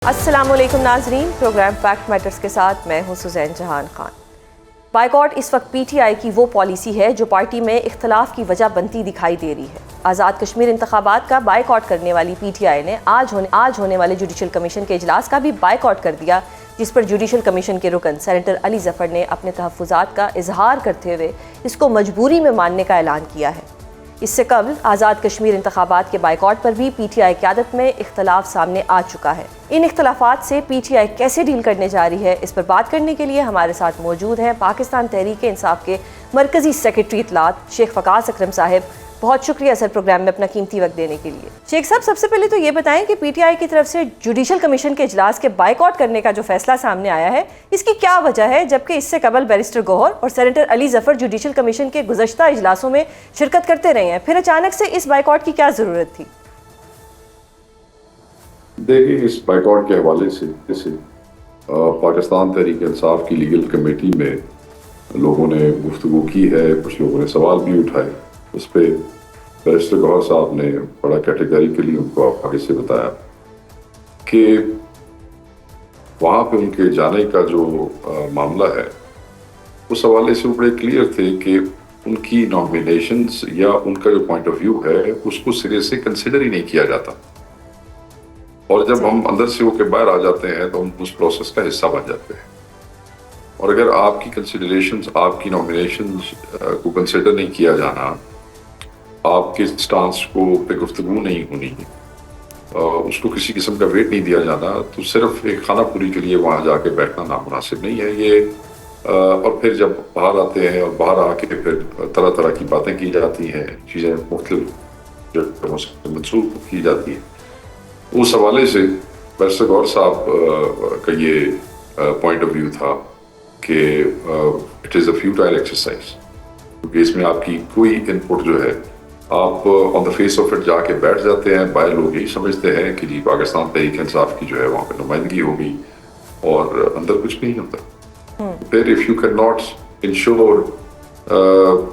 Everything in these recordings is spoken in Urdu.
السلام علیکم ناظرین، پروگرام فیکٹ میٹرز کے ساتھ میں ہوں سزین جہان خان۔ بائیکاٹ اس وقت پی ٹی آئی کی وہ پالیسی ہے جو پارٹی میں اختلاف کی وجہ بنتی دکھائی دے رہی ہے۔ آزاد کشمیر انتخابات کا بائیکاٹ کرنے والی پی ٹی آئی نے آج ہونے والے جوڈیشل کمیشن کے اجلاس کا بھی بائیکاٹ کر دیا، جس پر جوڈیشل کمیشن کے رکن سینیٹر علی ظفر نے اپنے تحفظات کا اظہار کرتے ہوئے اس کو مجبوری میں ماننے کا اعلان کیا ہے۔ اس سے قبل آزاد کشمیر انتخابات کے بائیکاٹ پر بھی پی ٹی آئی قیادت میں اختلاف سامنے آ چکا ہے۔ ان اختلافات سے پی ٹی آئی کیسے ڈیل کرنے جا رہی ہے، اس پر بات کرنے کے لیے ہمارے ساتھ موجود ہیں پاکستان تحریک انصاف کے مرکزی سیکرٹری اطلاعات شیخ فقاص اکرم صاحب۔ بہت شکریہ سر پروگرام میں اپنا قیمتی وقت دینے کے لیے۔ شیخ صاحب، سب سے پہلے تو یہ بتائیں کہ پی ٹی آئی کی طرف سے جوڈیشل کمیشن کے اجلاس کے بائیکاٹ کرنے کا جو فیصلہ سامنے آیا ہے، اس کی کیا وجہ ہے، جبکہ اس سے قبل بیرسٹر گوہر اور senator Ali Zafar judicial commission کے گزشتہ اجلاسوں میں شرکت کرتے رہے ہیں، پھر اچانک سے اس بائیکاٹ کی کیا ضرورت تھی؟ دیکھیں، اس بائیکاٹ کے حوالے سے پاکستان تحریک انصاف کی لیگل کمیٹی میں لوگوں نے گفتگو کی ہے، کچھ لوگوں نے سوال بھی اٹھائے۔ اس پہ بیرسٹر گوہر صاحب نے بڑا کیٹیگریکلی ان کو آگے سے بتایا کہ وہاں پہ ان کے جانے کا جو معاملہ ہے اس حوالے سے وہ بڑے کلیئر تھے کہ ان کی نامینیشنز یا ان کا جو پوائنٹ آف ویو ہے اس کو سرے سے کنسیڈر ہی نہیں کیا جاتا، اور جب ہم اندر سے ہو کے باہر آ جاتے ہیں تو ہم اس پروسیس کا حصہ بن جاتے ہیں۔ اور اگر آپ کی کنسیڈریشنز، آپ کی نامینیشنز کو کنسیڈر نہیں کیا جانا، آپ کے سٹانس کو پہ گفتگو نہیں ہونی، اس کو کسی قسم کا ویٹ نہیں دیا جانا، تو صرف ایک خانہ پوری کے لیے وہاں جا کے بیٹھنا نامناسب نہیں ہے یہ۔ اور پھر جب باہر آتے ہیں اور باہر آ کے پھر طرح طرح کی باتیں کی جاتی ہیں، چیزیں مختلف جو منسوخ کی جاتی ہیں، اس حوالے سے بیرسٹر گوہر صاحب کا یہ پوائنٹ آف ویو تھا کہ it is a futile exercise, کیونکہ اس میں آپ کی کوئی ان پٹ جو ہے، آپ آن دا فیس آف اٹ جا کے بیٹھ جاتے ہیں، باہر لوگ یہی سمجھتے ہیں کہ جی پاکستان تحریک انصاف کی جو ہے وہاں پہ نمائندگی ہوگی، اور اندر کچھ نہیں ہوتا۔ پھر if you can not ensure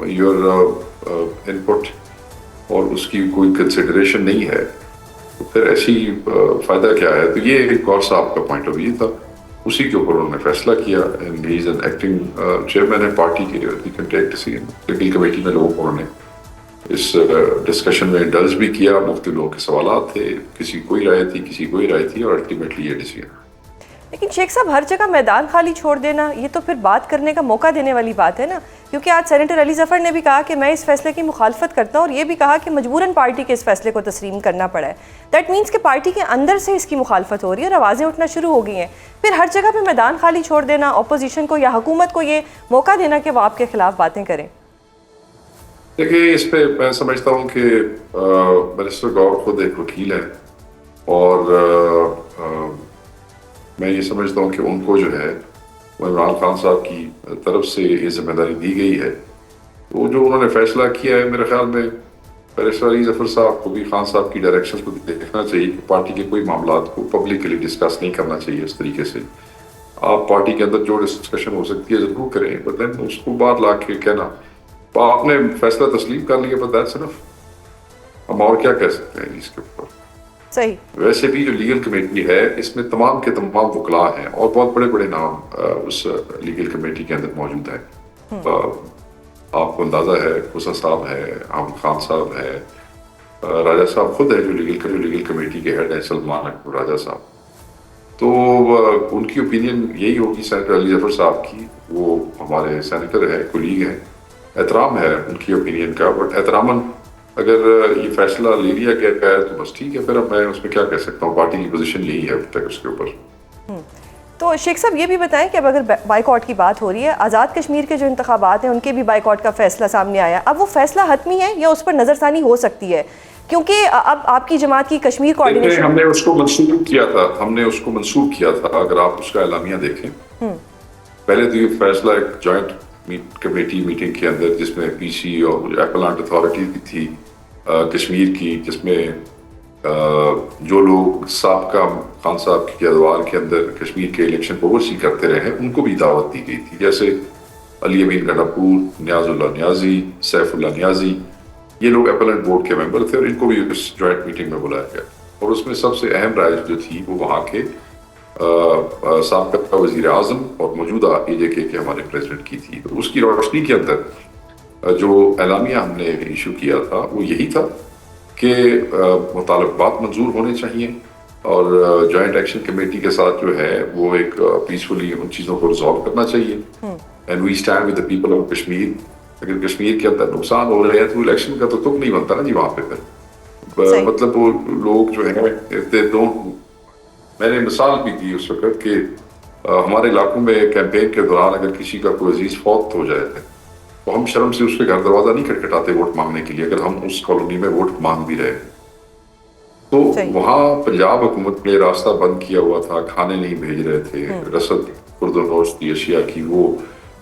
your input اور اس کی کوئی کنسیڈریشن نہیں ہے، تو پھر ایسی فائدہ کیا ہے؟ تو یہ گوہر صاحب کا پوائنٹ آف ویو تھا، اسی کے اوپر انہوں نے فیصلہ کیا۔ And he is an acting chairman ہے پارٹی کے، he can take decision. Legal committee میں لوگوں کو انہوں نے اس ڈسکشن میں انڈلج بھی کیا، مختلف لوگوں کے سوالات تھے، کسی کوئی رائے تھی، کسی کوئی رائے تھی، اور الٹیمیٹلی یہ ڈیسیژن۔ لیکن شیخ صاحب، ہر جگہ میدان خالی چھوڑ دینا، یہ تو پھر بات کرنے کا موقع دینے والی بات ہے نا، کیونکہ آج سینیٹر علی ظفر نے بھی کہا کہ میں اس فیصلے کی مخالفت کرتا ہوں، اور یہ بھی کہا کہ مجبوراً پارٹی کے اس فیصلے کو تسلیم کرنا پڑا ہے۔ دیٹ مینس کہ پارٹی کے اندر سے اس کی مخالفت ہو رہی ہے اور آوازیں اٹھنا شروع ہو گئی ہیں۔ پھر ہر جگہ پہ میدان خالی چھوڑ دینا، اپوزیشن کو یا حکومت کو یہ موقع دینا کہ وہ آپ کے خلاف باتیں کریں۔ دیکھیں، اس پہ میں سمجھتا ہوں کہ بیرسٹر گوہر خود ایک وکیل ہے، اور میں یہ سمجھتا ہوں کہ ان کو جو ہے وہ عمران خان صاحب کی طرف سے یہ ذمہ داری دی گئی ہے۔ تو جو انہوں نے فیصلہ کیا ہے، میرے خیال میں بیرسٹر علی ظفر صاحب کو بھی خان صاحب کی ڈائریکشن کو دیکھنا چاہیے کہ پارٹی کے کوئی معاملات کو پبلکلی ڈسکس نہیں کرنا چاہیے اس طریقے سے۔ آپ پارٹی کے اندر جو ڈسکشن ہو سکتی ہے ضرور کریں، بٹ دین اس کو باہر لا کے کہنا آپ نے فیصلہ تسلیم کر لیا، بس دیٹس انف۔ ہم اور کیا کہہ سکتے ہیں اس کے اوپر؟ صحیح۔ ویسے بھی جو لیگل کمیٹی ہے اس میں تمام کے تمام وکلاء ہیں، اور بہت بڑے بڑے نام اس لیگل کمیٹی کے اندر موجود ہیں۔ آپ کو اندازہ ہے، حسن صاحب ہے، احمد خان صاحب ہے، راجہ صاحب خود ہے جو لیگل کمیٹی کے ہیڈ ہیں، سلمان اکبر راجہ صاحب۔ تو ان کی اوپینین یہی ہوگی سینیٹر علی ظفر صاحب کی، وہ ہمارے سینیٹر ہے، کولیگ ہیں، احترام ہے ان کی اوپینین کا، بٹ احتراماً اگر یہ فیصلہ لے لیا گیا ہے تو بس ٹھیک ہے، پھر اب میں اس میں کیا کہہ سکتا ہوں، پارٹی کی پوزیشن یہی ہے اب تک اس کے اوپر۔ تو شیخ صاحب یہ بھی بتائیں کہ اب اگر بائیکاٹ کی بات ہو رہی ہے، آزاد کشمیر کے جو انتخابات ہیں ان کے بھی بائیکاٹ کا فیصلہ سامنے آیا، اب وہ فیصلہ حتمی ہے یا اس پر نظر ثانی ہو سکتی ہے؟ کیونکہ اب آپ کی جماعت کی کشمیر کوارڈینیشن، ہم نے اس کو منسوخ کیا تھا، اگر آپ اس کا اعلامیہ دیکھیں، پہلے تو یہ فیصلہ ایک جوائنٹ کمیٹی میٹنگ کے اندر، جس میں پی سی اور ایپلانٹ اتھارٹی بھی تھی کشمیر کی، جس میں جو لوگ سابقہ خان صاحب کی ادوار کے اندر کشمیر کے الیکشن کو اوورسی کرتے رہے ہیں ان کو بھی دعوت دی گئی تھی، جیسے علی امین گنڈاپور، نیاز اللہ نیازی، سیف اللہ نیازی، یہ لوگ ایپلنٹ بورڈ کے ممبر تھے، اور ان کو بھی اس جوائنٹ میٹنگ میں بلایا گیا۔ اور اس میں سب سے اہم رائے جو تھی وہ وہاں کے سابقہ وزیر اعظم اور موجودہ AJK کے ہمارے پریزیڈنٹ کی تھی. تو اس کی روشنی کے اندر جو اعلامیہ ہم نے ایشو کیا تھا وہ یہی تھا کہ مطالبات منظور ہونے چاہیے اور جوائنٹ ایکشن کمیٹی کے ساتھ جو ہے وہ ایک پیسفلی ان چیزوں کو ریزالو کرنا چاہیے. And we stand with the people of Kashmir. اگر کشمیر کے اندر نقصان ہو رہے ہیں تو الیکشن کا تو تک نہیں بنتا نا جی وہاں پہ. پھر مطلب وہ لوگ جو ہیں میں نے مثال بھی دی اس وقت کہ ہمارے علاقوں میں کیمپین کے دوران اگر کسی کا کوئی عزیز فوت ہو جائے تو ہم شرم سے اس کے گھر دروازہ نہیں کھٹکھٹاتے ووٹ مانگنے کے لیے اگر ہم اس کالونی میں ووٹ مانگ بھی رہے. تو وہاں پنجاب حکومت نے راستہ بند کیا ہوا تھا, کھانے نہیں بھیج رہے تھے, رسد خرد و نوش کی اشیاء کی, وہ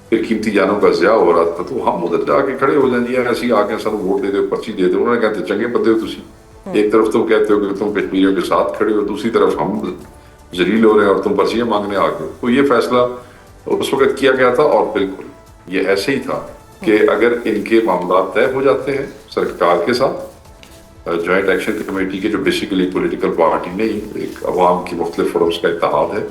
پھر قیمتی جانوں کا ضیاع ہو رہا تھا. تو ہم ادھر جا کے کھڑے ہو جائیں جی ایسی آ کے سانو ووٹ دے دو, پرچی دے دو. انہوں نے کہتے چنگے بندے ہو تسی, ایک طرف تم کہتے ہو کہ تم کشمیریوں کے ساتھ کھڑے ہو, دوسری طرف ہم ذلیل ہو رہے ہیں اور تم پرچیاں مانگنے آ گئے. تو یہ فیصلہ اس وقت کیا گیا تھا اور بالکل یہ ایسے ہی تھا کہ اگر ان کے معاملات طے ہو جاتے ہیں سرکار کے ساتھ, جوائنٹ ایکشن کمیٹی کے جو بیسیکلی پولیٹیکل پارٹی نہیں ایک عوام کی مختلف فورمز کا اتحاد ہے,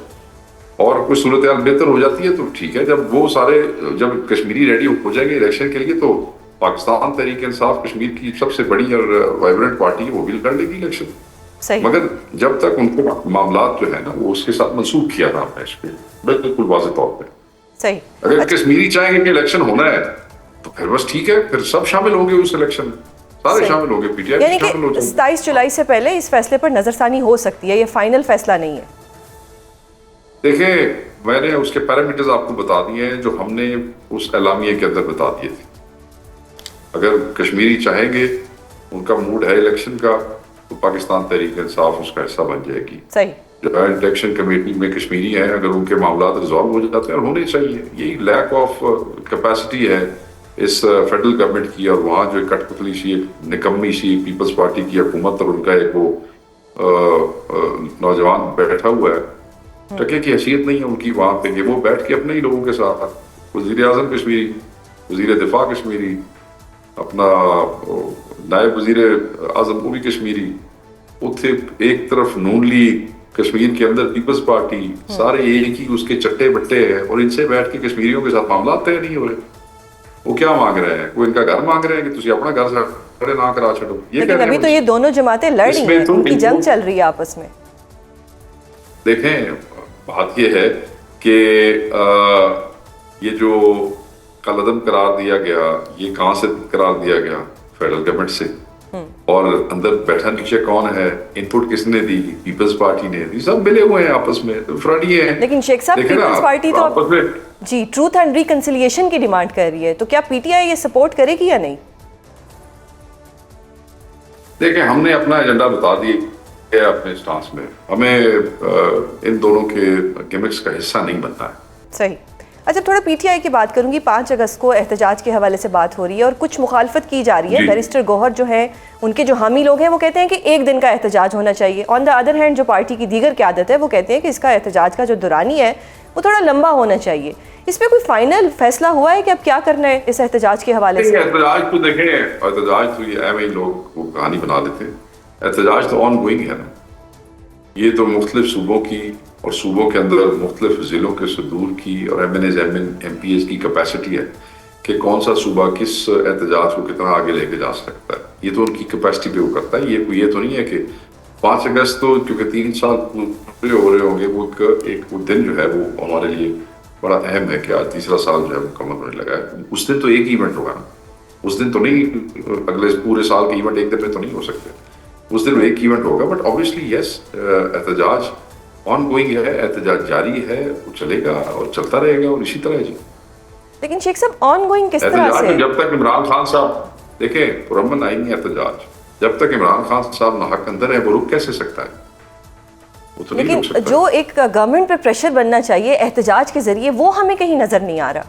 اور کوئی صورتحال بہتر ہو جاتی ہے تو ٹھیک ہے. جب وہ سارے جب کشمیری ریڈی ہو جائے گے الیکشن کے لیے تو پاکستان تحریک انصاف کشمیر کی سب سے بڑی اور وائبرنٹ پارٹی ہے, وہ بھی لڑ لے گی الیکشن. مگر جب تک ان کے معاملات جو ہے نا وہ اس کے ساتھ منسوخ کیا تھا ہم نے اس پہ بالکل واضح طور پہ. اگر کشمیری چاہیں گے کہ الیکشن ہونا ہے تو پھر بس ٹھیک ہے, پھر سب شامل ہوں گے اس الیکشن میں, سارے شامل ہوں گے, پی ٹی آئی یعنی کہ 27 جولائی سے پہلے اس فیصلے پر نظر ثانی ہو سکتی ہے, یہ فائنل فیصلہ نہیں ہے. دیکھیں میں نے اس کے پیرامیٹرز آپ کو بتا دیے ہیں جو ہم نے اس اعلامیے کے اندر بتا دیے تھے. اگر کشمیری چاہیں گے, ان کا موڈ ہے الیکشن کا, تو پاکستان تحریک انصاف اس کا حصہ بن جائے گی. جوائنٹ ایکشن کمیٹی میں کشمیری ہیں, اگر ان کے معاملات ریزالو ہو جاتے ہیں اور ہونے چاہیے. یہی لیک آف کیپیسٹی ہے اس فیڈرل گورنمنٹ کی, اور وہاں جو کٹ پتلی سی ایک نکمی سی پیپلز پارٹی کی حکومت اور ان کا ایک وہ نوجوان بیٹھا ہوا ہے, ٹکے کی حیثیت نہیں ہے ان کی وہاں پہ کہ وہ بیٹھ کے اپنے ہی لوگوں کے ساتھ, وزیر اعظم کشمیری, وزیر دفاع کشمیری, اپنا نائب وزیر اعظم وہ بھی کشمیری, اتنے ایک طرف نون لیگ کشمیر کے اندر پیپلز پارٹی, سارے ایک ہی اس کے چٹے بٹے ہیں, اور ان سے بیٹھ کے کشمیریوں کے ساتھ معاملات طے نہیں ہو رہے. وہ کیا مانگ رہے ہیں, وہ ان کا گھر مانگ رہے ہیں کہ تسی اپنا گھر سے کھڑے نہ کرا چھڑو. لیکن ابھی تو یہ دونوں جماعتیں لڑ رہی ہیں, ان کی جنگ چل رہی ہے آپس میں. دیکھیں بات یہ ہے کہ یہ جو کل عدم قرار دیا گیا, یہ کہاں سے قرار دیا گیا؟ فیڈرل گورنمنٹ سے. اور اندر بیٹھا نیچے کون ہے, ان پٹ کس نے دی؟ پیپلز پارٹی نے دی. سب ملے ہوئے ہیں آپس میں, فراڈی ہیں. لیکن شیخ صاحب پیپلز پارٹی تو آپس میں جی ٹروتھ اینڈ ریکنسیلیشن کی ڈیمانڈ کر رہی ہے, تو کیا پی ٹی آئی یہ سپورٹ کرے گی یا نہیں؟ دیکھیں ہم نے اپنا ایجنڈا بتا دیا اپنے سٹانس میں, ہمیں ان دونوں کے گیمکس کا حصہ نہیں بننا ہے. صحیح. اچھا تھوڑا پی ٹی آئی کی بات کروں گی. 5 اگست کو احتجاج کے حوالے سے بات ہو رہی ہے اور کچھ مخالفت کی جا رہی ہے. بیرسٹر گوہر جو ہیں, ان کے جو حامی لوگ ہیں, وہ کہتے ہیں کہ 1 دن کا احتجاج ہونا چاہیے. آن دا ادر ہینڈ جو پارٹی کی دیگر قیادت ہے وہ کہتے ہیں کہ اس کا احتجاج کا جو دورانی ہے وہ تھوڑا لمبا ہونا چاہیے. اس پہ کوئی فائنل فیصلہ ہوا ہے کہ اب کیا کرنا ہے اس احتجاج کے حوالے سے؟ احتجاج تو دیکھیں, احتجاج تو یہ ایم لوگ وہ کہانی بنا لیتے ہیں. احتجاج تو آن گوئنگ ہے نا. یہ تو مختلف صوبوں کی اور صوبوں کے اندر مختلف ضلعوں کے صدور کی اور ایم پی ایس کی کیپیسٹی ہے کہ کون سا صوبہ کس احتجاج کو کتنا آگے لے کے جا سکتا ہے. یہ تو ان کی کیپیسٹی پہ وہ کرتا ہے. یہ تو نہیں ہے کہ 5 اگست تو کیونکہ 3 سال پورے ہو رہے ہوں گے, وہ ایک دن جو ہے وہ ہمارے لیے بڑا اہم ہے کہ آج 3را سال جو ہے مکمل ہونے لگا ہے. اس دن تو ایک ایونٹ ہوگا نا, اس دن تو نہیں اگلے پورے سال کے ایونٹ ایک دن میں تو نہیں ہو سکتے. اس دن ایک ایونٹ ہوگا. بٹ اوبیسلی یس, احتجاج آن گوئنگ ہے, احتجاج جاری ہے, وہ چلے گا اور چلتا رہے گا اور اسی طرح جی. لیکن شیخ صاحب آن گوئنگ کس طرح سے؟ جب تک عمران خان صاحب دیکھیں پرامن آئینی احتجاج, جب تک عمران خان صاحب ناحق اندر ہے وہ رک کیسے سکتا ہے؟ لیکن جو ایک گورنمنٹ پہ پریشر بننا چاہیے احتجاج کے ذریعے, وہ ہمیں کہیں نظر نہیں آ رہا.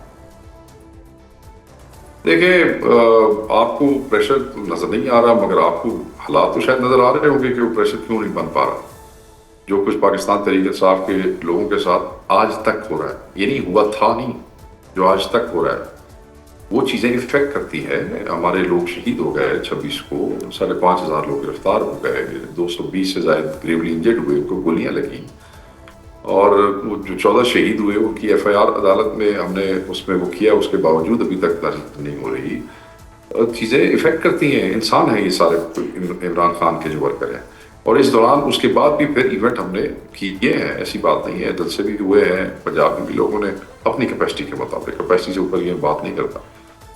دیکھیں آپ کو پریشر نظر نہیں آ رہا, مگر آپ کو حالات تو شاید نظر آ رہے ہوں گے کہ وہ پریشر کیوں نہیں بن پا رہا. جو کچھ پاکستان تحریک انصاف کے لوگوں کے ساتھ آج تک ہو رہا ہے, یہ نہیں ہوا تھا نہیں, جو آج تک ہو رہا ہے وہ چیزیں افیکٹ کرتی ہے. ہمارے لوگ شہید ہو گئے 26 کو, 5,500 لوگ گرفتار ہو گئے, 220 سے زائد گریولی انجرڈ ہوئے, ان کو گولیاں لگیں, اور وہ جو 14 شہید ہوئے ان کی FIR عدالت میں ہم نے اس میں وہ کیا، اس کے باوجود ابھی تک درج نہیں ہو رہی. چیزیں افیکٹ کرتی ہیں، انسان ہیں یہ سارے عمران خان کے جو ورکر ہیں. اور اس دوران اس کے بعد بھی پھر ایونٹ ہم نے کیے ہیں، ایسی بات نہیں ہے، دل سے بھی ہوئے ہیں. پنجاب میں بھی لوگوں نے اپنی کیپیسٹی کے مطابق، کیپیسٹی سے اوپر یہ بات نہیں کرتا.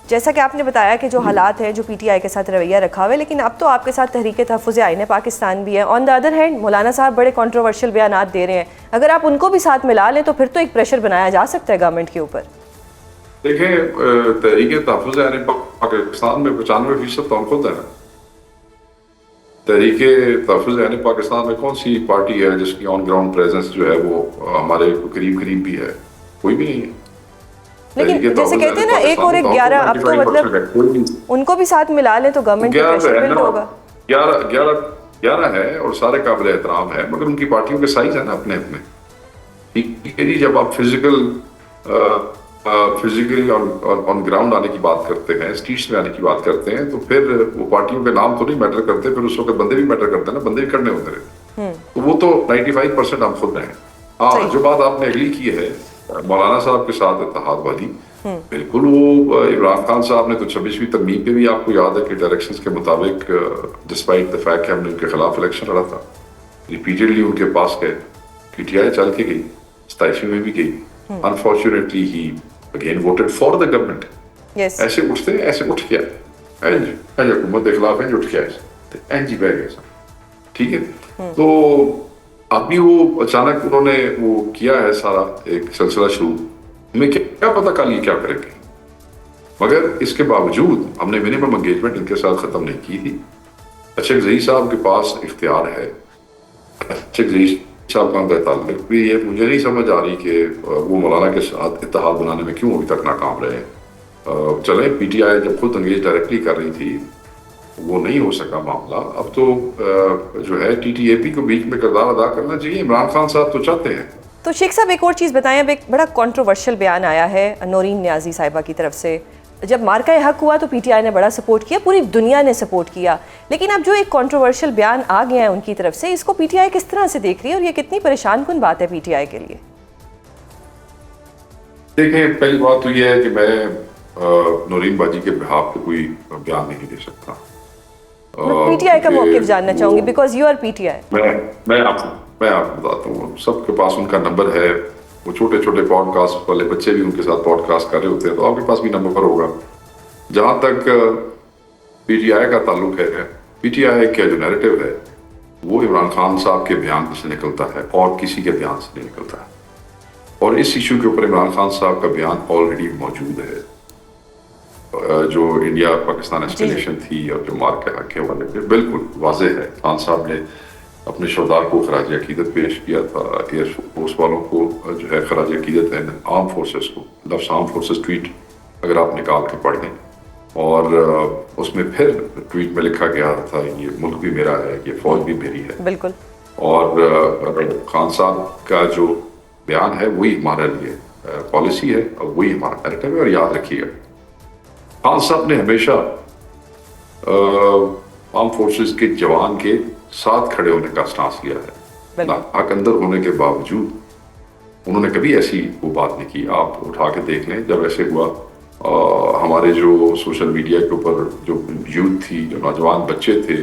جیسا کہ آپ نے بتایا کہ جو حالات ہیں جو PTI کے ساتھ رویہ رکھا ہوا ہے، لیکن اب تو آپ کے ساتھ تحریک تحفظ آئین پاکستان بھی ہے. آن دا ادر ہینڈ مولانا صاحب بڑے کنٹروورشل بیانات دے رہے ہیں. اگر آپ ان کو بھی ساتھ ملا لیں تو پھر تو ایک پریشر بنایا جا سکتا ہے گورنمنٹ کے اوپر. دیکھیں تحریک تحفظ آئین پاکستان میں 95% تو ہم خود ہیں. تحریک تحفظ آئین پاکستان میں کون سی پارٹی ہے جس کی آن گراؤنڈ پریزنس جو ہے وہ ہمارے قریب بھی ہے؟ کوئی بھی نہیں ہے. لیکن جیسے کہتے ہیں نا 1 اور 1 11، اب تو مطلب ان کو بھی ساتھ ملا لیں تو گورنمنٹ کا پریشر بلڈ ہوگا. 11 ہے اور سارے قابل احترام ہے، مگر ان کی پارٹیوں کے سائز ہیں نا اپنے اپنے. ٹھیک ہے جی، جب آپ فزیکلی آن گراؤنڈ آنے کی بات کرتے ہیں، اسٹریٹس میں آنے کی بات کرتے ہیں، تو پھر وہ پارٹیوں کے نام تو نہیں میٹر کرتے، پھر اس وقت بندے بھی میٹر کرتے ہیں نا، بندے بھی کرنے ہوتے رہے. تو وہ تو 95% ہم خود ہیں. ہاں، جو بات آپ نے اگلی کی ہے مولانا صاحب کے ساتھ اتحاد والی، بالکل وہ عمران خان صاحب نے تو 26ویں ترمیم پہ بھی آپ کو یاد ہے کہ ڈائریکشنز کے مطابق ڈسپائٹ دا فیکٹ کہ ہم نے ان کے خلاف الیکشن لڑا تھا، ریپیٹڈلی ان کے پاس گئے، PTI چل کے گئی، 27ویں میں بھی گئی. Unfortunately he again voted for the government. ایسے اٹھتے ہیں، ایسے اٹھ گیا حکومت کے خلاف اٹھ گیا جی بہ گئے سب. ٹھیک ہے، تو اب بھی وہ اچانک انہوں نے وہ کیا ہے سارا ایک سلسلہ شروع. ہمیں کیا پتا کل یہ کیا کریں گے، مگر اس کے باوجود ہم نے منیمم انگیجمنٹ ان کے ساتھ ختم نہیں کی تھی. اشرف ظہیر صاحب کے پاس اختیار ہے. اشرف ظہیر صاحب کا تعلق بھی یہ مجھے نہیں سمجھ آ رہی کہ وہ مولانا کے ساتھ اتحاد بنانے میں کیوں ابھی تک ناکام رہے. چلیں PTI جب خود انگیج ڈائریکٹلی کر رہی تھی وہ نہیں ہو سکا معاملہ. اب تو جو ہے TTAP کو بیچ میں کردار ادا کرنا چاہیے. عمران خان صاحب تو چاہتے ہیں. تو شیخ صاحب ایک اور چیز بتائیں، اب ایک بڑا کنٹروورشل بیان آیا ہے نورین نیازی صاحبہ کی طرف سے. جب مارکہ حق ہوا تو PTI نے بڑا سپورٹ کیا، پوری دنیا نے سپورٹ کیا، لیکن اب جو ایک کنٹروورشل بیان آ گیا ہے ان کی طرف سے، اس کو PTI کس طرح سے دیکھ رہی ہے اور یہ کتنی پریشان کن بات ہے PTI کے لیے؟ دیکھیں، پہلی بات تو یہ ہے کہ میں نورین باجی کے بہاف پہ کوئی بیان نہیں دے سکتا. PTI کا موقف جاننا چاہوں گی بیکاز یو آر PTI. میں آپ کو بتاتا ہوں، سب کے پاس ان کا نمبر ہے. وہ چھوٹے چھوٹے پوڈ کاسٹ والے بچے بھی ان کے ساتھ پوڈ کاسٹ کر رہے ہوتے ہیں، تو آپ کے پاس بھی نمبر ہوگا. جہاں تک PTI کا تعلق ہے، PTI کا جو نیریٹو ہے وہ عمران خان صاحب کے بیان سے نکلتا ہے اور کسی کے بیان سے نہیں نکلتا ہے. اور اس ایشو کے اوپر عمران خان صاحب کا بیان آلریڈی موجود ہے. جو انڈیا پاکستان ایسکیلیشن تھی اور جو مارکہ حق کے حوالے پہ بالکل واضح ہے. خان صاحب نے اپنے شہداء کو خراج عقیدت پیش کیا تھا. ایئر فورس والوں کو جو ہے خراج عقیدت ہے، آرم فورسز کو، لفظ آرم فورسز ٹویٹ اگر آپ نکال کے پڑھ لیں، اور اس میں پھر ٹویٹ میں لکھا گیا تھا یہ ملک بھی میرا ہے، یہ فوج بھی میری ہے. بالکل. اور خان صاحب کا جو بیان ہے وہی ہمارے لیے پالیسی ہے اور وہی ہمارا نیریٹو ہے. اور یاد رکھیے گا خان صاحب نے ہمیشہ آرم فورسز کے جوان کے ساتھ کھڑے ہونے کا سٹانس لیا ہے. حق اندر ہونے کے باوجود انہوں نے کبھی ایسی وہ بات نہیں کی. آپ اٹھا کے دیکھ لیں، جب ایسے ہوا ہمارے جو سوشل میڈیا کے اوپر جو یوتھ تھی، جو نوجوان بچے تھے،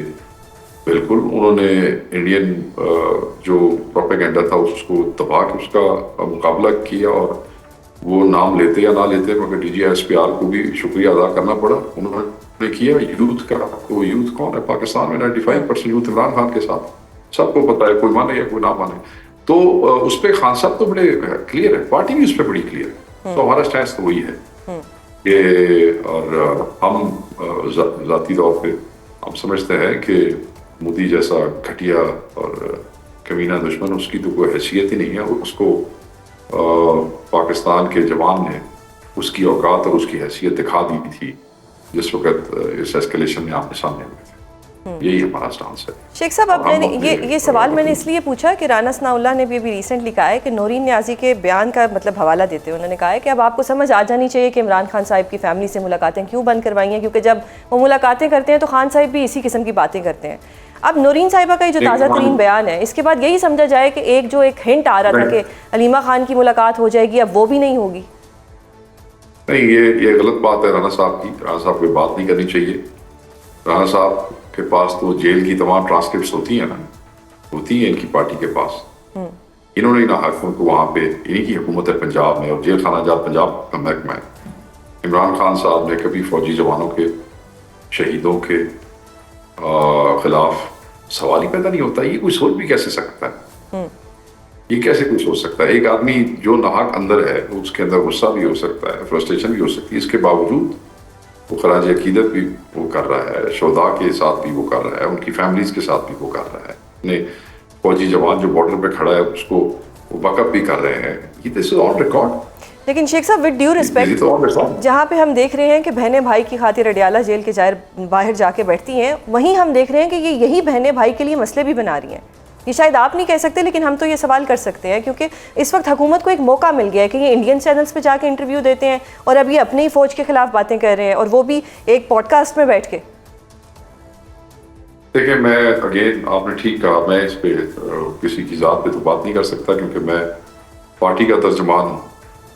بالکل انہوں نے انڈین جو پروپیگنڈا تھا اس کو دبا کے اس کا مقابلہ کیا. اور وہ نام لیتے یا نہ لیتے، مگر DGI SPR کو بھی شکریہ ادا کرنا پڑا. انہوں نے کیا یوتھ کا. تو یوتھ کون ہے پاکستان میں؟ 95% یوتھ عمران خان کے ساتھ. سب کو پتا ہے، کوئی مانے یا کوئی نہ مانے. تو اس پہ خان صاحب تو بڑے کلیئر ہے، پارٹی بھی اس پہ بڑی کلیئر ہے. تو ہمارا اسٹینس تو وہی ہے کہ، اور ہم ذاتی طور پہ ہم سمجھتے ہیں کہ مودی جیسا گھٹیا اور کمینہ دشمن، اس کی تو کوئی حیثیت ہی نہیں ہے. اس کو پاکستان کے جوان نے اس کی اوقات اور اس کی حیثیت دکھا دی تھی جس وقت اس ایسکیلیشن میں آپ کے سامنے ہوئے تھے. یہی ہمارا سٹانس ہے. شیخ صاحب، آپ نے یہ سوال میں نے اس لیے پوچھا کہ رانا ثناء اللہ نے بھی ابھی ریسنٹلی کہا ہے کہ نورین نیازی کے بیان کا مطلب حوالہ دیتے ہوئے انہوں نے کہا ہے کہ اب آپ کو سمجھ آ جانی چاہیے کہ عمران خان صاحب کی فیملی سے ملاقاتیں کیوں بند کروائی ہیں، کیونکہ جب وہ ملاقاتیں کرتے ہیں تو خان صاحب بھی اسی قسم کی باتیں کرتے ہیں. اب نورین صاحبہ کا یہ جو تازہ ترین بیان ہے، اس کے بعد یہی سمجھا جائے کہ ایک ہنٹ آ رہا تھا کہ علیمہ خان کی ملاقات ہو جائے گی، اب وہ بھی نہیں ہوگی؟ نہیں، یہ غلط بات ہے رانا صاحب کی. رانا صاحب کو بات نہیں کرنی چاہیے. رانا صاحب کے پاس تو جیل کی تمام ٹرانسکرپٹس ہوتی ہیں نا، ہوتی ہیں ان کی پارٹی کے پاس. انہوں نے نہ حق ان کو وہاں پہ، انہیں کی حکومت ہے پنجاب میں اور جیل خانہ جات پنجاب کا محکمہ ہے. عمران خان صاحب نے کبھی فوجی جوانوں کے، شہیدوں کے خلاف سوال ہی پیدا نہیں ہوتا. یہ کوئی سوچ بھی کیسے سکتا ہے؟ یہ کیسے کوئی سوچ سکتا ہے؟ ایک آدمی جو ناحق اندر ہے، اس کے اندر غصہ بھی ہو سکتا ہے، فرسٹریشن بھی ہو سکتی ہے، اس کے باوجود وہ خراج عقیدت بھی وہ کر رہا ہے، شہداء کے ساتھ بھی وہ کر رہا ہے، ان کی فیملیز کے ساتھ بھی وہ کر رہا ہے. اپنے فوجی جوان جو بارڈر پہ کھڑا ہے اس کو وہ بیک اپ بھی کر رہے ہیں. یہ دس از آن ریکارڈ. لیکن شیخ صاحب وتھ ڈیو ریسپیکٹ، جہاں پہ ہم دیکھ رہے ہیں کہ بہنیں بھائی کی خاطر اڈیالہ جیل کے باہر جا کے بیٹھتی ہیں، وہیں ہم دیکھ رہے ہیں کہ یہی بہنیں بھائی کے لیے مسئلے بھی بنا رہی ہیں. یہ شاید آپ نہیں کہہ سکتے، لیکن ہم تو یہ سوال کر سکتے ہیں، کیونکہ اس وقت حکومت کو ایک موقع مل گیا ہے کہ یہ انڈین چینلز پہ جا کے انٹرویو دیتے ہیں اور اب یہ اپنی فوج کے خلاف باتیں کر رہے ہیں، اور وہ بھی ایک پوڈ کاسٹ میں بیٹھ کے. دیکھیں، میں اگین آپ نے ٹھیک کہا، میں اس پہ کسی کی ذات پہ تو بات نہیں کر سکتا، کیونکہ میں پارٹی کا ترجمان ہوں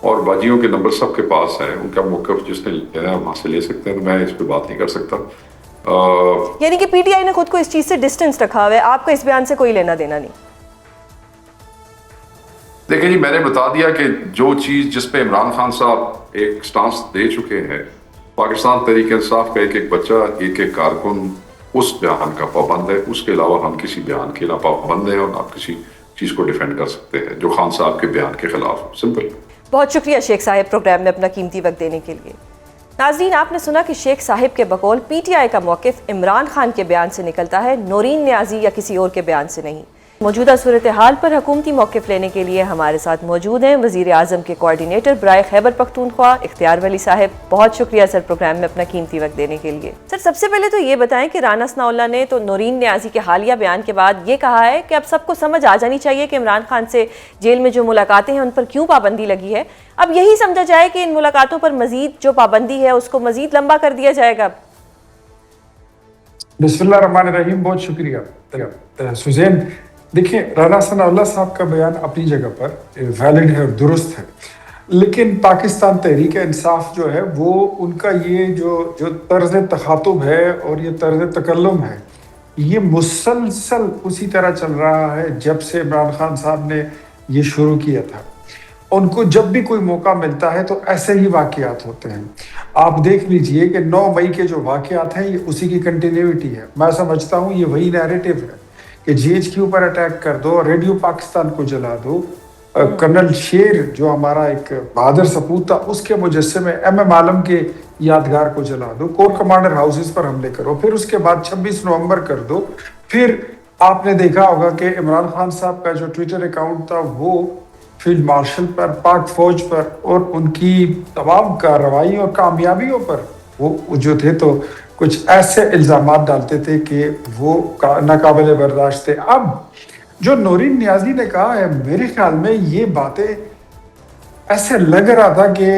اور باجیوں کے نمبر سب کے پاس ہیں. ان کا موقف جس نے لینا ہے وہاں سے لے سکتے ہیں، تو میں اس پہ بات نہیں کر سکتا. یعنی کہ پی ٹی آئی نے خود کو اس چیز سے ڈسٹینس رکھا ہوا ہے، آپ کا اس بیان سے کوئی لینا دینا نہیں؟ دیکھیں جی، میں نے بتا دیا کہ جو چیز جس پہ عمران خان صاحب ایک سٹانس دے چکے ہیں، پاکستان تحریک انصاف کا ایک بچہ، ایک کارکن اس بیان کا پابند ہے. اس کے علاوہ ہم کسی بیان کے نہ پابند ہیں اور نہ کسی چیز کو ڈیفینڈ کر سکتے ہیں جو خان صاحب کے بیان کے خلاف. سمپل. بہت شکریہ شیخ صاحب پروگرام میں اپنا قیمتی وقت دینے کے لیے. ناظرین، آپ نے سنا کہ شیخ صاحب کے بقول پی ٹی آئی کا موقف عمران خان کے بیان سے نکلتا ہے، نورین نیازی یا کسی اور کے بیان سے نہیں. موجودہ صورتحال پر حکومتی موقف لینے کے لیے ہمارے ساتھ موجود ہیں وزیر اعظم کے کوارڈینیٹر برائے خیبر پختونخوا اختیار ولی صاحب. بہت شکریہ سر پروگرام میں اپنا قیمتی وقت دینے کے لیے. سر، سب سے پہلے تو یہ بتائیں کہ رانا ثناء اللہ نے تو نورین نیازی کے حالیہ بیان کے بعد یہ کہا ہے کہ اب سب کو سمجھ آ جانی چاہیے کہ عمران خان سے جیل میں جو ملاقاتیں ہیں ان پر کیوں پابندی لگی ہے. اب یہی سمجھا جائے کہ ان ملاقاتوں پر مزید جو پابندی ہے اس کو مزید لمبا کر دیا جائے گا. بسم اللہ الرحمن الرحیم. بہت شکریہ سوزین. دیکھیں، رانا ثناء اللہ صاحب کا بیان اپنی جگہ پر ویلڈ ہے اور درست ہے، لیکن پاکستان تحریک انصاف جو ہے وہ ان کا یہ جو طرز تخاطب ہے اور یہ طرز تکلم ہے، یہ مسلسل اسی طرح چل رہا ہے جب سے عمران خان صاحب نے یہ شروع کیا تھا. ان کو جب بھی کوئی موقع ملتا ہے تو ایسے ہی واقعات ہوتے ہیں. آپ دیکھ لیجئے کہ 9 مئی کے جو واقعات ہیں یہ اسی کی کنٹینیوٹی ہے. میں سمجھتا ہوں یہ وہی نیریٹو ہے کہ جی ایچ کیو پر اٹیک کر دو، ریڈیو پاکستان کو جلا دو، کرنل شیر جو ہمارا ایک بہادر سپوت تھا اس کے مجسمے ایم ایم عالم کے یادگار کو جلا دو، کور کمانڈر ہاؤسز پر حملے کرو، پھر اس کے بعد 26 نومبر کر دو. پھر آپ نے دیکھا ہوگا کہ عمران خان صاحب کا جو ٹویٹر اکاؤنٹ تھا وہ فیلڈ مارشل پر، پاک فوج پر اور ان کی تمام کارروائیوں اور کامیابیوں پر وہ جو تھے تو کچھ ایسے الزامات ڈالتے تھے کہ وہ ناقابل برداشت تھے. اب جو نورین نیازی نے کہا ہے، میرے خیال میں یہ باتیں ایسے لگ رہا تھا کہ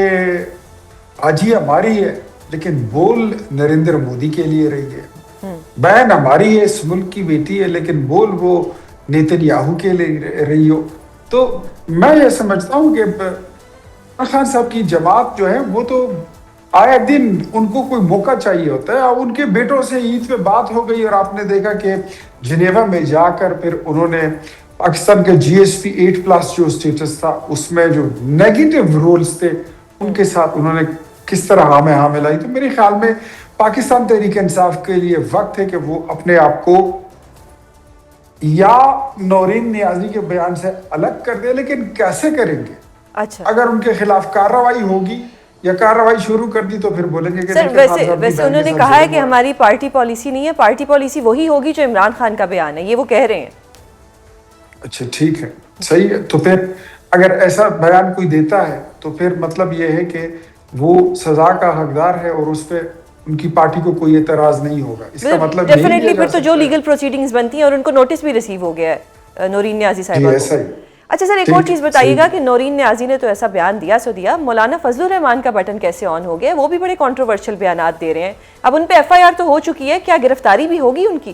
آجی ہماری ہے لیکن بول نریندر مودی کے لیے رہی ہے، بہن ہماری ہے، اس ملک کی بیٹی ہے، لیکن بول وہ نیتن یاہو کے لیے رہی ہو. تو میں یہ سمجھتا ہوں کہ خان صاحب کی جماعت جو ہے وہ تو آئے دن ان کو کوئی موقع چاہیے ہوتا ہے. اب ان کے بیٹوں سے عید پہ بات ہو گئی اور آپ نے دیکھا کہ جنیوا میں جا کر پھر انہوں نے پاکستان کے جی ایس پی 8+ جو اسٹیٹس تھا اس میں جو نیگیٹو رولز تھے ان کے ساتھ انہوں نے کس طرح ہاں ملائی. تو میرے خیال میں پاکستان تحریک انصاف کے لیے وقت ہے کہ وہ اپنے آپ کو یا نورین نیازی کے بیان سے الگ کر دے. لیکن کیسے کریں گے؟ اچھا، اگر ان کے خلاف کارروائی ہوگی یا کارروائی شروع کر دی تو پھر بولیں گے کہ سر ویسے انہوں نے کہا ہے کہ ہماری پارٹی پالیسی نہیں ہے، پارٹی پالیسی وہی ہوگی جو عمران خان کا بیان ہے، یہ وہ کہہ رہے ہیں. اچھا ٹھیک ہے، صحیح ہے. تو پھر اگر ایسا بیان کوئی دیتا ہے تو پھر مطلب یہ ہے کہ وہ سزا کا حقدار ہے اور اس پہ ان کی پارٹی کو کوئی اعتراض نہیں ہوگا. اس کا مطلب ڈیفینیٹلی پھر تو جو لیگل پروسیڈنگز بنتی ہیں اور ان کو نوٹس بھی ریسیو ہو گیا ہے نورین نیازی صاحبہ کو. اچھا سر، ایک اور چیز بتائیے گا کہ نورین نیازی نے تو ایسا بیان دیا مولانا فضل الرحمان کا بٹن کیسے آن ہو گیا؟ وہ بھی بڑے کنٹروورشل بیانات دے رہے ہیں. اب ان پہ ایف آئی آر تو ہو چکی ہے، کیا گرفتاری بھی ہوگی ان کی؟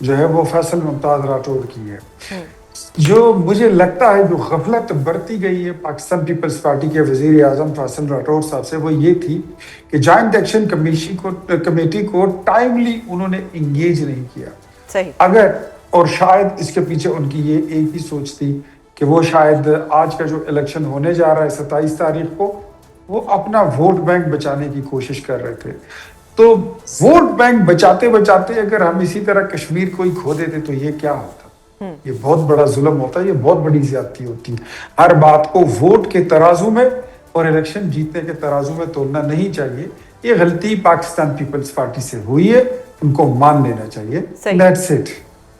جو ہے وہ فیصل ممتاز راٹھور کی ہے. جو مجھے لگتا ہے جو غفلت برتی گئی ہے پاکستان پیپلز پارٹی کے وزیر اعظم فیصل راٹھور صاحب سے وہ یہ تھی کہ جوائنٹ ایکشن کمیٹی کو ٹائملی انہوں نے انگیج نہیں کیا. صحیح. اگر اور شاید اس کے پیچھے ان کی یہ ایک ہی سوچ تھی کہ وہ شاید آج کا جو الیکشن ہونے جا رہا ہے 27 تاریخ کو وہ اپنا ووٹ بینک بچانے کی کوشش کر رہے تھے. تو ووٹ بینک بچاتے بچاتے اگر ہم اسی طرح کشمیر کو ہی کھو دیتے تو یہ کیا ہوتا؟ یہ بہت بڑا ظلم ہوتا ہے, یہ بہت بڑی زیادتی ہوتی ہے. ہر بات کو ووٹ کے ترازو میں اور الیکشن جیتنے کے ترازو میں تولنا نہیں چاہیے. یہ غلطی پاکستان پیپلز پارٹی سے ہوئی ہے, ان کو مان لینا چاہیے. That's it.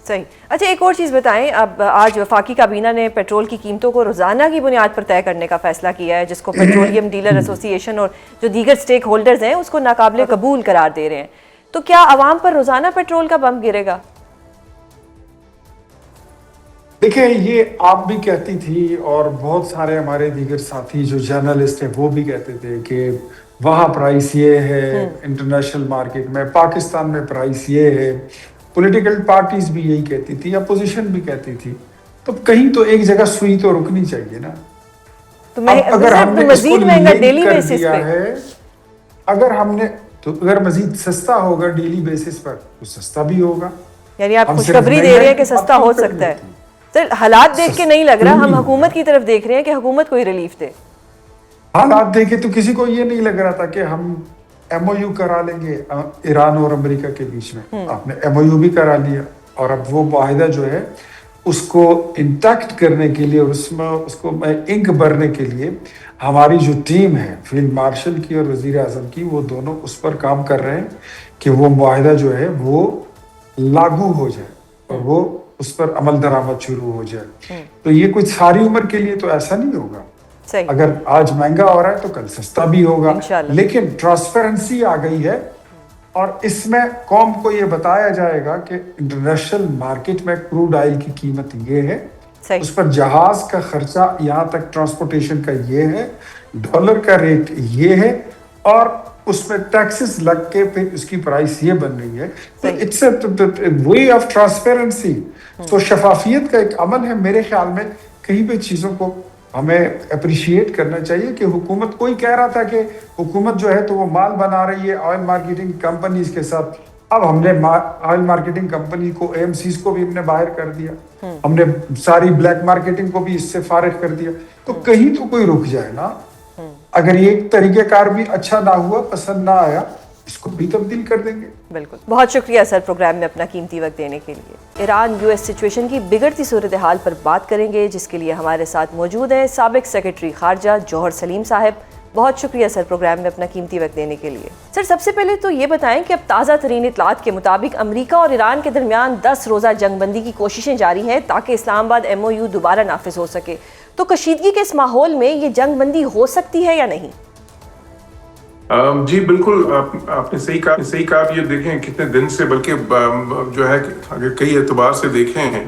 صحیح. اچھا ایک اور چیز بتائیں, اب آج وفاقی کابینہ نے پیٹرول کی قیمتوں کو روزانہ کی بنیاد پر طے کرنے کا فیصلہ کیا ہے, جس کو پیٹرولیم ڈیلر ایسوسی ایشن اور جو دیگر سٹیک ہولڈرز ہیں اس کو ناقابل قبول قرار دے رہے ہیں. تو کیا عوام پر روزانہ پیٹرول کا بم گرے گا؟ دیکھیں یہ آپ بھی کہتی تھی اور بہت سارے ہمارے دیگر ساتھی جو جرنلسٹ ہیں وہ بھی کہتے تھے کہ وہاں پرائس یہ ہے انٹرنیشنل مارکیٹ میں, پاکستان میں پرائس یہ ہے. پولیٹیکل پارٹیز بھی یہی کہتی تھی, اپوزیشن بھی کہتی تھی. تو کہیں تو ایک جگہ سوئی تو رکنی چاہیے نا. اگر ہم نے مزید مہنگا ڈیلی بیسس پہ ہے, اگر مزید سستا ہوگا ڈیلی بیسس پر تو سستا بھی ہوگا. یعنی آپ خوشخبری دے رہے ہیں کہ سستا ہو سکتا ہے. سر حالات دیکھ کے نہیں لگ رہا, ہم حکومت کی طرف دیکھ رہے ہیں کہ حکومت کوئی ریلیف دے. حالات دیکھے تو کسی کو یہ نہیں لگ رہا تھا کہ ہم ایم او یو کرا لیں گے ایران اور امریکہ کے بیچ میں. آپ نے ایم او یو بھی کرا لیا اور اب وہ معاہدہ جو ہے اس کو انٹیکٹ کرنے کے لیے اور اس کو انک بھرنے کے لیے ہماری جو ٹیم ہے فیلڈ مارشل کی اور وزیر اعظم کی, وہ دونوں اس پر کام کر رہے ہیں کہ وہ معاہدہ جو ہے وہ لاگو ہو جائے اور وہ اس پر عمل درآمد شروع ہو جائے. تو یہ کوئی ساری عمر کے لیے تو ایسا نہیں ہوگا. اگر آج مہنگا ہو رہا ہے تو کل سستا بھی ہوگا. لیکن ٹرانسپیرنسی آ گئی ہے اور اس میں قوم کو یہ بتایا جائے گا کہ انٹرنیشنل مارکیٹ میں کروڈ آئل کی قیمت یہ ہے, اس پر جہاز کا خرچہ یہاں تک ٹرانسپورٹیشن کا یہ ہے, ڈالر کا ریٹ یہ ہے اور اس میں ٹیکسز لگ کے پھر اس کی پرائس یہ بن رہی ہے. تو it's a way of transparency. تو شفافیت کا ایک عمل ہے. میرے خیال میں کہیں پہ چیزوں کو ہمیں اپریشیٹ کرنا چاہیے کہ حکومت, کوئی کہہ رہا تھا کہ حکومت جو ہے تو وہ مال بنا رہی ہے آئل مارکیٹنگ کمپنیز کے ساتھ. اب ہم نے آئل مارکیٹنگ کمپنی کو اے ایم سیز کو بھی ہم نے باہر کر دیا, ہم نے ساری بلیک مارکیٹنگ کو بھی اس سے فارغ کر دیا. تو کہیں تو کوئی رک جائے نا. اگر یہ طریقہ کار بھی اچھا نہ ہوا, پسند نہ آیا, اس کو بھی تبدیل کر دیں گے. بالکل. بہت شکریہ سر پروگرام میں اپنا قیمتی وقت دینے کے لیے. ایران یو ایس سچویشن کی بگڑتی صورتحال پر بات کریں گے, جس کے لیے ہمارے ساتھ موجود ہیں سابق سیکرٹری خارجہ جوہر سلیم صاحب. بہت شکریہ سر پروگرام میں اپنا قیمتی وقت دینے کے لیے. سر سب سے پہلے تو یہ بتائیں کہ اب تازہ ترین اطلاعات کے مطابق امریکہ اور ایران کے درمیان 10 روزہ جنگ بندی کی کوششیں جاری ہیں تاکہ اسلام آباد ایم او یو دوبارہ نافذ ہو سکے. تو کشیدگی کے اس ماحول میں یہ جنگ بندی ہو سکتی ہے یا نہیں؟ جی بالکل, آپ نے صحیح کہا. یہ دیکھیں کتنے دن سے, بلکہ جو ہے اگر کئی اعتبار سے دیکھیں ہیں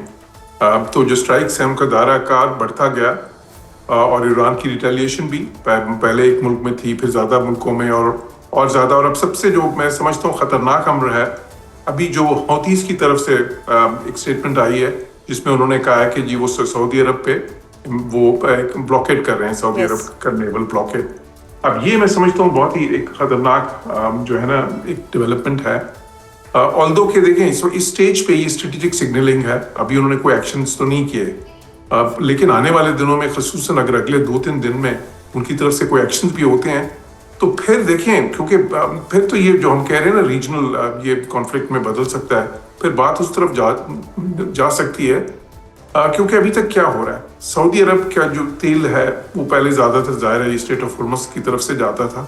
تو جو اسٹرائکس ہیں ان کا دائرہ کار بڑھتا گیا اور ایران کی ریٹیلیشن بھی پہلے ایک ملک میں تھی, پھر زیادہ ملکوں میں اور زیادہ. اور اب سب سے جو میں سمجھتا ہوں خطرناک امر ہے ابھی جو حوثیز کی طرف سے ایک اسٹیٹمنٹ آئی ہے جس میں انہوں نے کہا ہے کہ جی وہ سعودی عرب پہ وہ بلاکیڈ کر رہے ہیں, سعودی عرب کا نیول بلاکیڈ. اب یہ میں سمجھتا ہوں بہت ہی ایک خطرناک جو ہے نا ایک ڈیولپمنٹ ہے. آلدو کہ دیکھیں اس اسٹیج پہ یہ اسٹریٹجک سگنلنگ ہے, ابھی انہوں نے کوئی ایکشنز تو نہیں کیے, لیکن آنے والے دنوں میں خصوصاً اگر اگلے 2-3 دن میں ان کی طرف سے کوئی ایکشنز بھی ہوتے ہیں تو پھر دیکھیں, کیونکہ پھر تو یہ جو ہم کہہ رہے ہیں نا ریجنل یہ کانفلکٹ میں بدل سکتا ہے, پھر بات اس طرف جا سکتی ہے. کیونکہ ابھی تک کیا ہو رہا ہے, سعودی عرب کا جو تیل ہے وہ پہلے زیادہ تر ظاہر ہے اسٹیٹ آف ہرمز کی طرف سے جاتا تھا.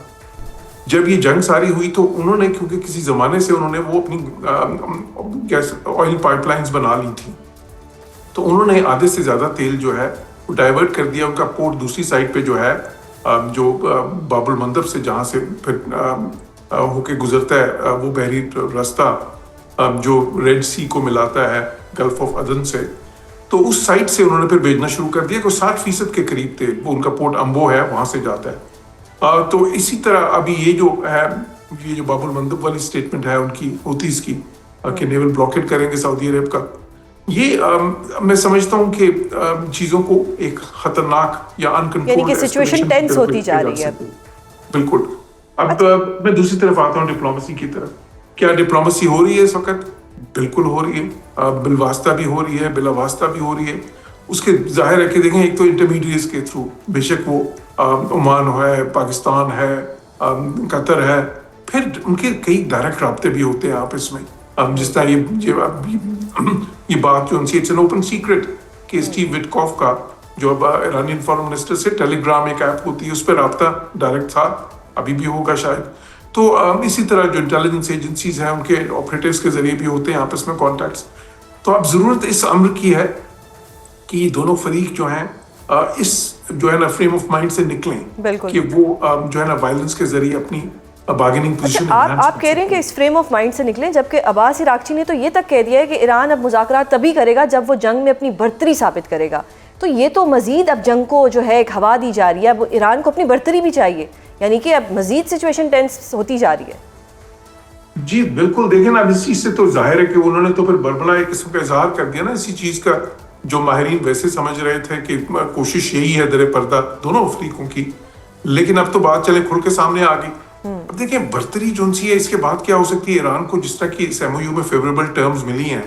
جب یہ جنگ ساری ہوئی تو انہوں نے, کیونکہ کسی زمانے سے انہوں نے وہ اپنی گیس آئل پائپ لائنز بنا لی تھی, تو انہوں نے آدھے سے زیادہ تیل جو ہے وہ ڈائیورٹ کر دیا. ان کا پورٹ دوسری سائڈ پہ جو ہے جو باب المندب سے جہاں سے پھر ہو کے گزرتا ہے وہ بحری راستہ جو ریڈ سی کو ملاتا ہے گلف آف عدن سے, تو اس سائٹ سے انہوں نے پھر بھیجنا شروع کر دیا. کوئی 60% کے قریب تھے, وہ ان کا پورٹ امبو ہے وہاں سے جاتا ہے. تو اسی طرح ابھی یہ جو ہے یہ جو باب المندب والی اسٹیٹمنٹ ہے ان کی حوثیز کی, کہ نیول بلاکیڈ کریں گے سعودی عرب کا. یہ میں سمجھتا ہوں کہ چیزوں کو ایک خطرناک یا انکنٹرولڈ یعنی کہ سچویشن ٹینس ہوتی جا رہی ہے. بالکل. اب میں دوسری طرف آتا ہوں ڈپلومیسی کی طرف. کیا ڈپلومیسی ہو رہی ہے اس وقت؟ بالکل ہو رہی ہے. بالواسطہ بھی ہو رہی ہے, بلا واسطہ بھی ہو رہی ہے. اس کے ظاہر ہے کہ دیکھیں ایک تو انٹرمیڈیٹس کے تھرو, بے شک وہ عمان ہے, پاکستان ہے, قطر ہے, پھر ان کے کئی ڈائریکٹ رابطے بھی ہوتے ہیں آپس میں. جس طرح یہ بات جو ان سے اٹس این اوپن سیکرٹ کہ اسٹیو وٹکوف کا جو اب ایرانی فارن منسٹر سے ٹیلی گرام ایک ایپ ہوتی ہے اس پہ رابطہ ڈائریکٹ تھا, ابھی بھی ہوگا شاید. تو اسی طرح جو انٹیلیجنس ایجنسیز ہیں ان کے آپریٹرز کے ذریعے بھی ہوتے ہیں آپس میں کانٹیکٹس. تو اب ضرورت اس امر کی ہے کہ یہ دونوں فریق جو ہیں اس جو ہے نا فریم آف مائنڈ سے نکلیں کہ وہ جو ہے نا وائلنس کے ذریعے اپنی بارگیننگ پوزیشن. آپ کہہ رہے ہیں کہ اس فریم آف مائنڈ سے نکلیں, جبکہ عباس عراقچی نے تو یہ تک کہہ دیا ہے کہ ایران اب مذاکرات تبھی کرے گا جب وہ جنگ میں اپنی برتری ثابت کرے گا. تو یہ تو مزید اب جنگ کو جو ہے ایک ہوا دی جا رہی ہے. اب ایران کو اپنی برتری بھی چاہیے, یعنی کہ اب مزید سچویشن ٹینس ہوتی جا رہی ہے. جی بالکل. دیکھیں نا اب اس چیز سے تو ظاہر ہے کہ انہوں نے تو پھر بربلا ایک قسم کا اظہار کر دیا نا اسی چیز کا, جو ماہرین ویسے سمجھ رہے تھے کہ کوشش یہی ہے در پردہ دونوں فریقوں کی, لیکن اب تو بات چلے کھل کے سامنے آ گئی. اب دیکھیں برتری جو سی ہے اس کے بعد کیا ہو سکتی ہے. ایران کو جس طرح کی اس ایم او یو میں فیوریبل ٹرمز ملی ہیں,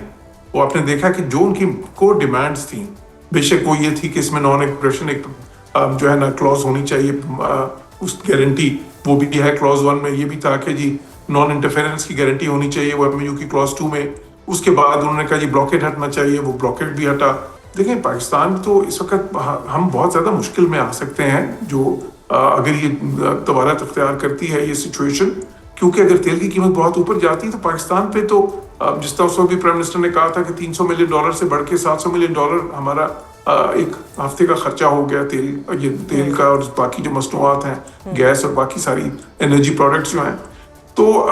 وہ آپ نے دیکھا کہ جو ان کی کور ڈیمانڈز تھیں, بے شک وہ یہ تھی کہ اس میں نان ایگریشن ایک جو ہے نا کلوز ہونی چاہیے, اس گارنٹی وہ بھی ہے کلوز 1 میں. یہ بھی تھا کہ جی نان انٹرفیرنس کی گارنٹی ہونی چاہیے, وہ ایم او یو کی کلوز 2 میں. اس کے بعد انہوں نے کہا جی بلاکیڈ ہٹنا چاہیے, وہ بلاکیڈ بھی ہٹا. دیکھیں پاکستان تو اس وقت ہم بہت زیادہ مشکل میں آ سکتے ہیں جو اگر یہ دوبارہ اختیار کرتی ہے یہ سچویشن, کیونکہ اگر تیل کی قیمت بہت اوپر جاتی ہے تو پاکستان پہ تو جس طرح اس وقت بھی پرائم منسٹر نے کہا تھا کہ $300 ملین سے بڑھ کے $700 ملین ہمارا ایک ہفتے کا خرچہ ہو گیا تیل کا اور باقی جو مصنوعات ہیں, گیس اور باقی ساری انرجی پروڈکٹس جو ہیں. تو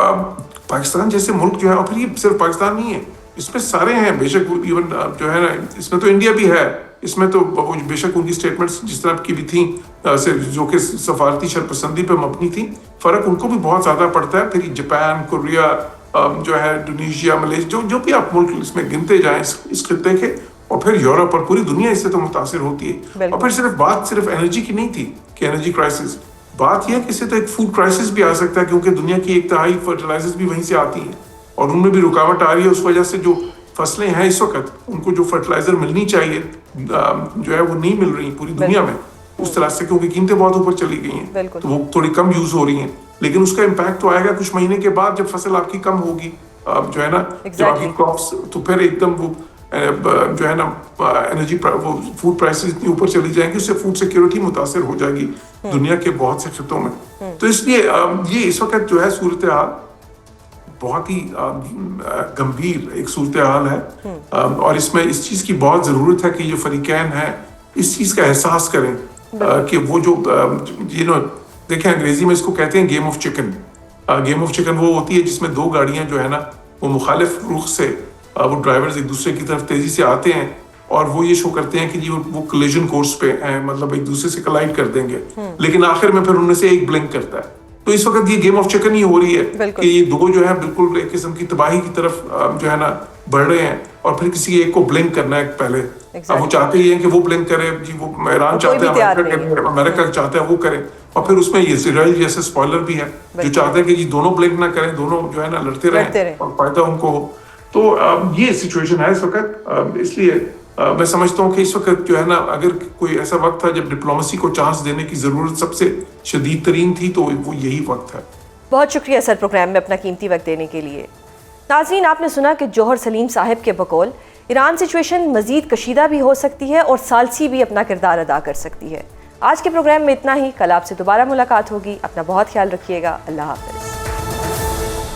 پاکستان جیسے ملک جو ہے, اور پھر یہ صرف پاکستان نہیں ہے, اس میں سارے ہیں بے شک, ایون جو ہے نا اس میں تو انڈیا بھی ہے, اس میں تو بے شک ان کی سٹیٹمنٹس جس طرح کی بھی تھیں جو کہ سفارتی شرپسندی پہ مبنی تھیں, فرق ان کو بھی بہت زیادہ پڑتا ہے. پھر جاپان, کوریا, جو ہے انڈونیشیا, ملیشیا, جو بھی آپ ملک اس میں گنتے جائیں اس خطے کے, اور پھر یورپ اور پوری دنیا اس سے تو متاثر ہوتی ہے. اور پھر بات صرف انرجی کی نہیں تھی کہ انرجی کرائسس, بات یہ ہے کہ اس سے تو ایک فوڈ کرائسس بھی آ سکتا ہے, کیونکہ دنیا کی 1/3 فرٹیلائزرز بھی وہیں سے آتی ہیں اور ان میں بھی رکاوٹ آ رہی ہے. اس وجہ سے جو فصلیں ہیں اس وقت ان کو جو فرٹیلائزر ملنی چاہیے جو ہے وہ نہیں مل رہی پوری دنیا میں اس طرح سے, کیونکہ قیمتیں بہت اوپر چلی گئی ہیں تو وہ تھوڑی کم یوز ہو رہی ہیں. لیکن اس کا امپیکٹ تو آئے گا کچھ مہینے کے بعد جب فصل آپ کی کم ہوگی, جو ہے نا جب آپ کی کراپس, تو پھر ایک دم وہ جو ہے نا انرجی وہ فوڈ پرائسز اتنی اوپر چلی جائیں گی, اس سے فوڈ سیکیورٹی متاثر ہو جائے گی دنیا کے بہت سے خطوں میں. تو اس لیے یہ اس وقت جو ہے صورتحال بہت ہی گمبھیر ایک صورتحال ہے, اور اس میں اس چیز کی بہت ضرورت ہے کہ جو فریقین ہیں اس چیز کا احساس کریں کہ وہ جو دیکھیں انگریزی میں اس کو کہتے ہیں game of chicken. Game of chicken وہ ہوتی ہے جس میں 2 گاڑیاں جو ہے نا وہ مخالف رخ سے وہ ڈرائیورز ایک دوسرے کی طرف تیزی سے آتے ہیں اور وہ یہ شو کرتے ہیں کہ جی وہ کلیجن کورس پہ ہیں, مطلب ایک دوسرے سے کلائڈ کر دیں گے, لیکن آخر میں پھر ان میں سے ایک بلنک کرتا ہے. تو اس وقت یہ گیم آف چکن ہی ہو رہی ہے کہ یہ 2 جو ہے بالکل ایک قسم کی تباہی کی طرف جو ہے نا بڑھ رہے ہیں, اور پھر کسی ایک کو بلنک کرنا ہے پہلے. اب وہ چاہتے ہی ہیں کہ وہ بلنک کرے, جی وہ ایران چاہتا ہے, امریکہ چاہتا ہے وہ کرے, اور پھر اس میں یہ اسرائیل جیسے اسپوائلر بھی ہے جو چاہتے ہیں کہ جی دونوں بلنک نہ کریں, دونوں جو ہے نا لڑتے رہیں اور فائدہ ان کو ہو. تو یہ سچویشن ہے اس وقت. اس لیے میں سمجھتا ہوں کہ اس وقت جو ہے نا اگر کوئی ایسا وقت تھا جب ڈپلومیسی کو چانس دینے کی ضرورت سب سے شدید ترین تھی تو وہ یہی وقت ہے. بہت شکریہ سر پروگرام میں اپنا قیمتی وقت دینے کے لیے. ناظرین, آپ نے سنا کہ جوہر سلیم صاحب کے بقول ایران سچویشن مزید کشیدہ بھی ہو سکتی ہے اور ثالثی بھی اپنا کردار ادا کر سکتی ہے. آج کے پروگرام میں اتنا ہی. کل آپ سے دوبارہ ملاقات ہوگی. اپنا بہت خیال رکھیے گا. اللہ حافظ.